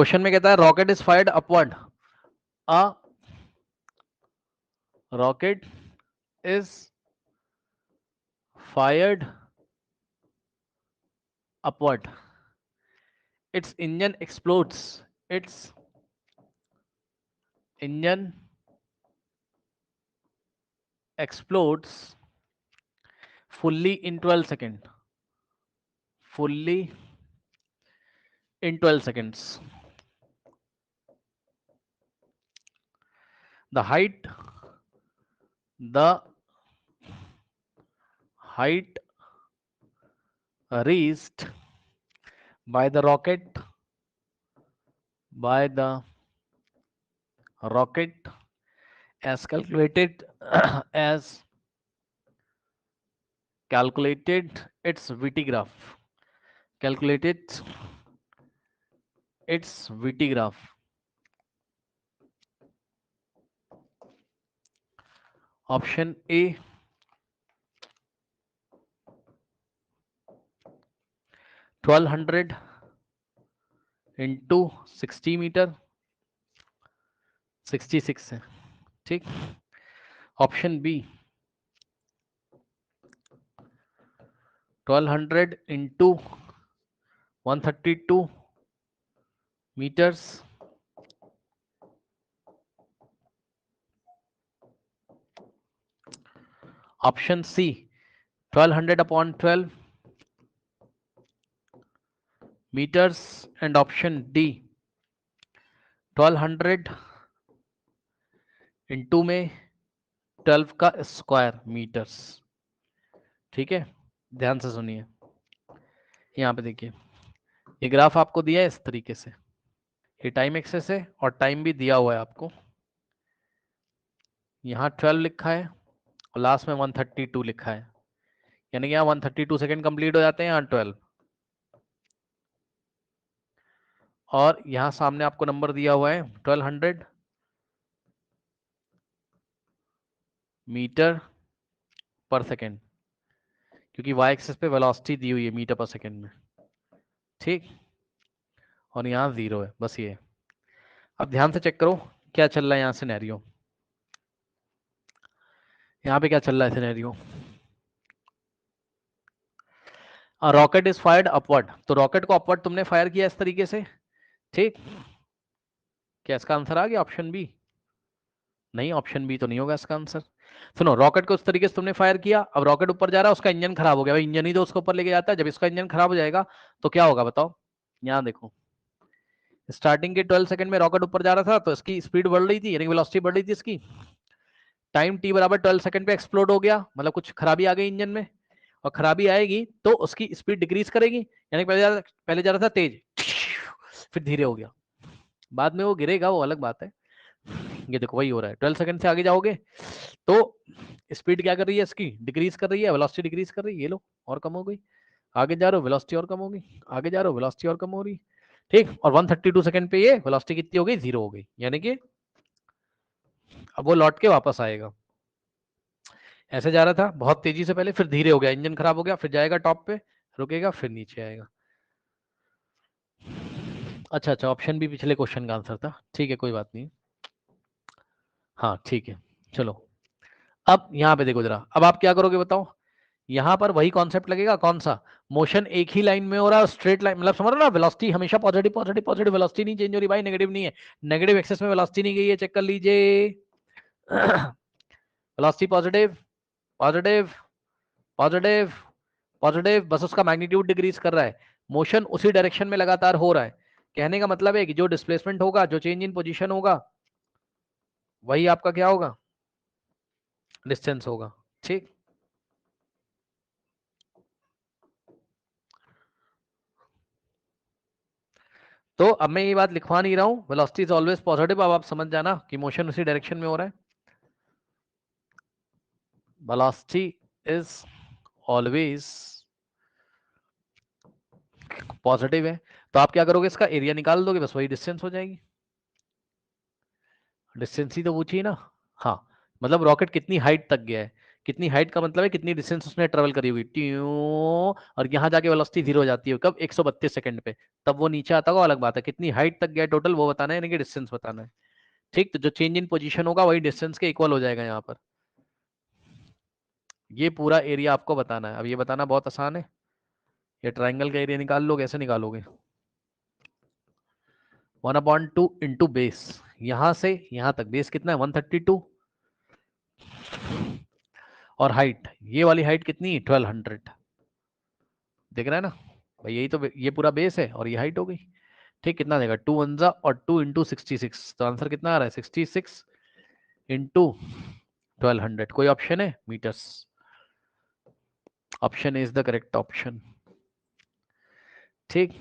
Question में कहता है rocket is fired upward, a rocket is fired upward, its engine explodes, its engine explodes fully in 12 seconds, fully in 12 seconds. The the height reached by the rocket as calculated as calculated its VT graph, calculated its VT graph. Option A 1200 into 60 metre 66 है, ठीक। Option B 1200 into 132 meters, option C 1200 upon 12 meters, and option D 1200 into में 12 का square metres. ठीक है, ध्यान से सुनिए, यहाँ पे देखिए ये ग्राफ आपको दिया है इस तरीके से, ये टाइम एक्सेस है और टाइम भी दिया हुआ है आपको। यहाँ 12 लिखा है और लास्ट में 132 लिखा है, यानी कि यहाँ 132 सेकेंड कंप्लीट हो जाते हैं, यहाँ 12, और यहाँ सामने आपको नंबर दिया हुआ है 1200 मीटर पर सेकेंड, क्योंकि वाई एक्सिस पे वेलोसिटी दी हुई है मीटर पर सेकेंड में, ठीक। और यहाँ 0 है, बस ये। अब ध्यान से चेक करो क्या चल रहा है यहाँ सिनेरियो, यहाँ पे क्या चल रहा है scenario. Rocket is fired upward, तो रॉकेट को अपवर्ड तुमने फायर किया इस तरीके से, ठीक। क्या इसका आंसर आ गया ऑप्शन बी? नहीं, ऑप्शन बी तो नहीं होगा इसका आंसर। सुनो, रॉकेट को उस तरीके से तुमने फायर किया, अब रॉकेट ऊपर जा रहा है, उसका इंजन खराब हो गया, भाई इंजन ही तो उसको ऊपर लेके जाता है, जब इसका इंजन खराब हो जाएगा तो क्या होगा बताओ। यहाँ देखो, स्टार्टिंग के 12 सेकंड में रॉकेट ऊपर जा रहा था तो इसकी स्पीड बढ़ रही थी, यानी वेलोसिटी बढ़ रही थी इसकी। टाइम टी बराबर 12 सेकंड पे एक्सप्लोड हो गया, मतलब कुछ खराबी आ गई इंजन में, और खराबी आएगी तो उसकी स्पीड डिक्रीज करेगी, यानी पहले जा रहा था तेज, फिर धीरे हो गया, बाद में वो गिरेगा, वो अलग बात है। ये देखो वही हो रहा है, 12 सेकंड से आगे जाओगे तो स्पीड क्या कर रही है इसकी, डिक्रीज कर रही है, वेलोसिटी डिक्रीज कर रही है, ये लो और कम हो गई, आगे जा रहे हो वेलोसिटी और कम होगी, आगे जा रहे हो वेलोसिटी और कम हो रही, ठीक। और 132 सेकंड पे ये वेलोसिटी कितनी हो गई, 0 हो गई, यानी कि अब वो लौट के वापस आएगा। ऐसे जा रहा था बहुत तेजी से पहले, फिर धीरे हो गया, इंजन खराब हो गया, फिर जाएगा टॉप पे, रुकेगा, फिर नीचे आएगा। अच्छा अच्छा, ऑप्शन भी पिछले क्वेश्चन का आंसर था, ठीक है कोई बात नहीं। हाँ ठीक है, चलो अब यहाँ पे देखो जरा, अब आप क्या करोगे बताओ। यहाँ पर वही कॉन्सेप्ट लगेगा, कौन सा, मोशन एक ही लाइन में हो रहा है, स्ट्रेट लाइन, मतलब समझ रहे हो ना, वेलोसिटी हमेशा पॉजिटिव पॉजिटिव पॉजिटिव, वेलोसिटी नहीं चेंज हो रही भाई, नेगेटिव नहीं है, नेगेटिव एक्सेस में वेलोसिटी नहीं गई है, चेक कर लीजिए। Velocity positive positive positive positive, बस उसका मैग्नीट्यूड डिक्रीज कर रहा है, मोशन उसी डायरेक्शन में लगातार हो रहा है। कहने का मतलब है कि जो डिस्प्लेसमेंट होगा, जो चेंज इन पोजीशन होगा, वही आपका क्या होगा, डिस्टेंस होगा, ठीक। तो अब मैं ये बात लिखवा नहीं रहा हूं, वेलोसिटी इज ऑलवेज पॉजिटिव, अब आप समझ जाना कि मोशन उसी डायरेक्शन में हो रहा है, वेलोसिटी इज ऑलवेज पॉजिटिव है। तो आप क्या करोगे, इसका एरिया निकाल दोगे, बस वही डिस्टेंस हो जाएगी, डिस्टेंस ही तो पूछी ना। हाँ, मतलब रॉकेट कितनी हाइट तक गया है, कितनी हाइट का मतलब है कितनी डिस्टेंस उसने ट्रेवल करी हुई, ट्यों, और यहाँ जाके वेलोसिटी 0 हो जाती है कब, 132 सेकंड पे, तब वो नीचे आता होगा अलग बात है, कितनी हाइट तक गया टोटल वो बताना है, यानी कि डिस्टेंस बताना है। ठीक, तो जो चेंज इन पोजीशन होगा वही डिस्टेंस के इक्वल हो जाएगा यहाँ पर। ये पूरा एरिया आपको बताना है। अब ये बताना बहुत आसान है, ये ट्राइंगल का एरिया निकाल लो, कैसे निकालोगे, 1/2 इंटू बेस, यहां से यहां तक बेस कितना है 132, और हाइट, ये वाली हाइट कितनी 1200, देख रहा है ना भाई, यही तो ये पूरा बेस है और ये हाइट हो गई। ठीक, कितना देगा 2 1 और 2 इंटू 66, तो आंसर कितना आ रहा है 66 इंटू 1200। कोई ऑप्शन है, metres, option is the correct option. ठीक,